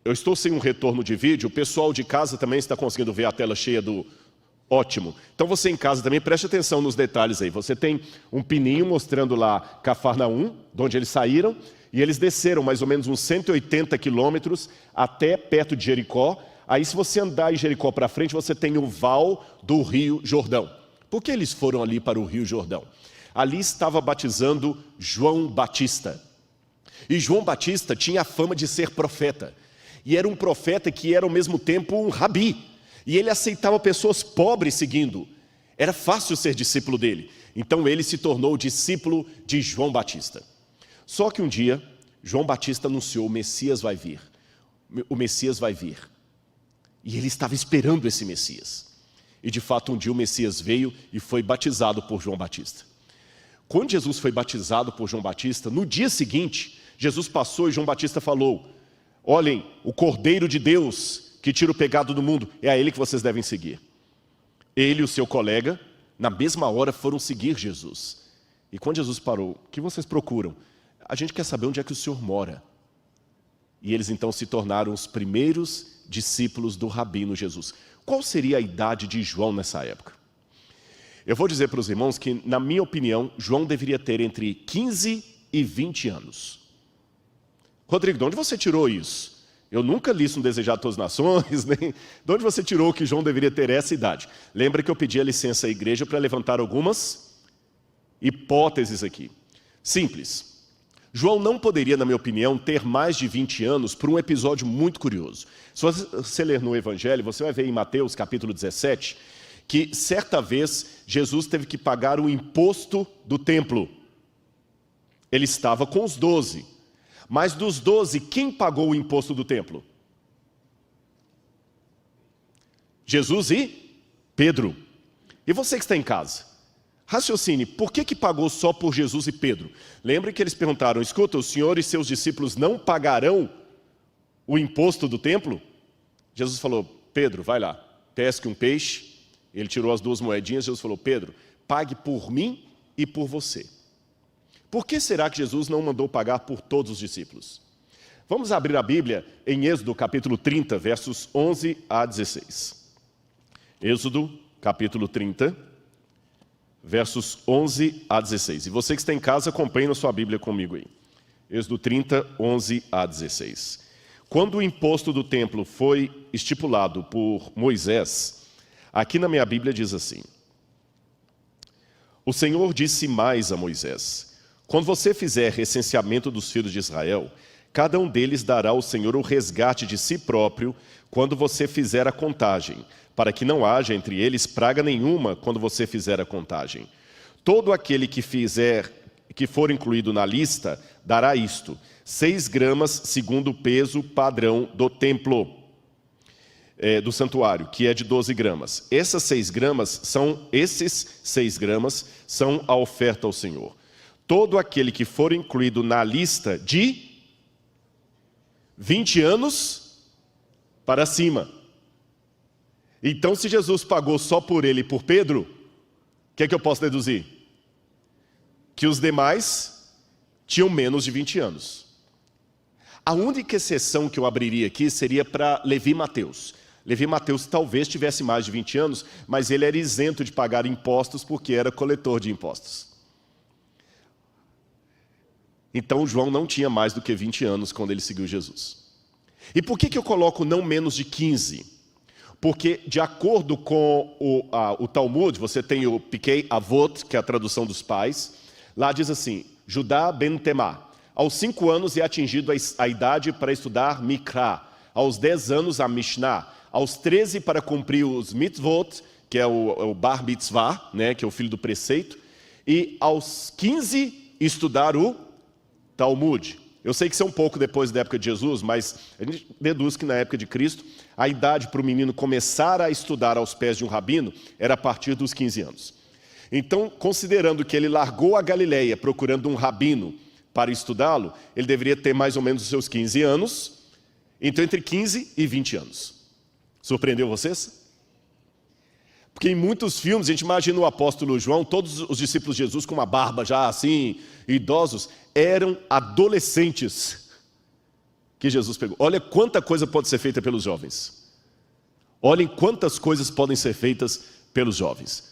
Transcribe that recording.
eu estou sem um retorno de vídeo, o pessoal de casa também está conseguindo ver a tela cheia do... Ótimo. Então você em casa também preste atenção nos detalhes aí. Você tem um pininho mostrando lá Cafarnaum, de onde eles saíram, e eles desceram mais ou menos uns 180 quilômetros até perto de Jericó. Aí se você andar em Jericó para frente, você tem o val do Rio Jordão. Por que eles foram ali para o Rio Jordão? Ali estava batizando João Batista. E João Batista tinha a fama de ser profeta. E era um profeta que era ao mesmo tempo um rabi. E ele aceitava pessoas pobres seguindo. Era fácil ser discípulo dele. Então ele se tornou discípulo de João Batista. Só que um dia, João Batista anunciou: o Messias vai vir. O Messias vai vir. E ele estava esperando esse Messias. E de fato um dia o Messias veio e foi batizado por João Batista. Quando Jesus foi batizado por João Batista, no dia seguinte, Jesus passou e João Batista falou: olhem, o Cordeiro de Deus que tira o pecado do mundo, é a ele que vocês devem seguir. Ele e o seu colega, na mesma hora, foram seguir Jesus. E quando Jesus parou: o que vocês procuram? A gente quer saber onde é que o Senhor mora. E eles então se tornaram os primeiros discípulos do Rabino Jesus. Qual seria a idade de João nessa época? Eu vou dizer para os irmãos que, na minha opinião, João deveria ter entre 15 e 20 anos. Rodrigo, de onde você tirou isso? Eu nunca li isso no Desejado de Todas as Nações, nem... De onde você tirou que João deveria ter essa idade? Lembra que eu pedi a licença à igreja para levantar algumas hipóteses aqui. Simples. João não poderia, na minha opinião, ter mais de 20 anos por um episódio muito curioso. Se você ler no Evangelho, você vai ver em Mateus capítulo 17, que certa vez Jesus teve que pagar o imposto do templo. Ele estava com os 12. Mas dos 12, quem pagou o imposto do templo? Jesus e Pedro. E você que está em casa, raciocine, por que pagou só por Jesus e Pedro? Lembre que eles perguntaram: escuta, o Senhor e seus discípulos não pagarão o imposto do templo? Jesus falou: Pedro, vai lá, pesque um peixe. Ele tirou as 2 moedinhas. Jesus falou: Pedro, pague por mim e por você. Por que será que Jesus não mandou pagar por todos os discípulos? Vamos abrir a Bíblia em Êxodo capítulo 30, versos 11 a 16. Êxodo capítulo 30, versos 11 a 16. E você que está em casa, acompanhe na sua Bíblia comigo aí. Êxodo 30, 11 a 16. Quando o imposto do templo foi estipulado por Moisés, aqui na minha Bíblia diz assim: o Senhor disse mais a Moisés: quando você fizer recenseamento dos filhos de Israel, cada um deles dará ao Senhor o resgate de si próprio quando você fizer a contagem, para que não haja entre eles praga nenhuma quando você fizer a contagem. Todo aquele que for incluído na lista dará isto: 6 gramas segundo o peso padrão do templo, do santuário, que é de 12 gramas. Esses 6 gramas são a oferta ao Senhor. Todo aquele que for incluído na lista de 20 anos para cima. Então, se Jesus pagou só por ele e por Pedro, o que é que eu posso deduzir? Que os demais tinham menos de 20 anos. A única exceção que eu abriria aqui seria para Levi Mateus. Levi Mateus talvez tivesse mais de 20 anos, mas ele era isento de pagar impostos porque era coletor de impostos. Então João não tinha mais do que 20 anos quando ele seguiu Jesus. E por que eu coloco não menos de 15? Porque de acordo com o Talmud, você tem o Pirkei Avot, que é a tradução dos pais. Lá diz assim: Judá ben Temá, aos 5 anos é atingido a idade para estudar Mikra, aos 10 anos a Mishnah, aos 13 para cumprir os mitzvot, que é o Bar Mitzvah, né, que é o filho do preceito, e aos 15 estudar o Talmud. Eu sei que isso é um pouco depois da época de Jesus, mas a gente deduz que na época de Cristo, a idade para o menino começar a estudar aos pés de um rabino era a partir dos 15 anos. Então, considerando que ele largou a Galileia procurando um rabino para estudá-lo, ele deveria ter mais ou menos os seus 15 anos, então entre 15 e 20 anos. Surpreendeu vocês? Porque em muitos filmes a gente imagina o apóstolo João, todos os discípulos de Jesus com uma barba já assim, idosos, eram adolescentes. que Jesus pegou. Olha quanta coisa pode ser feita pelos jovens. Olhem quantas coisas podem ser feitas pelos jovens.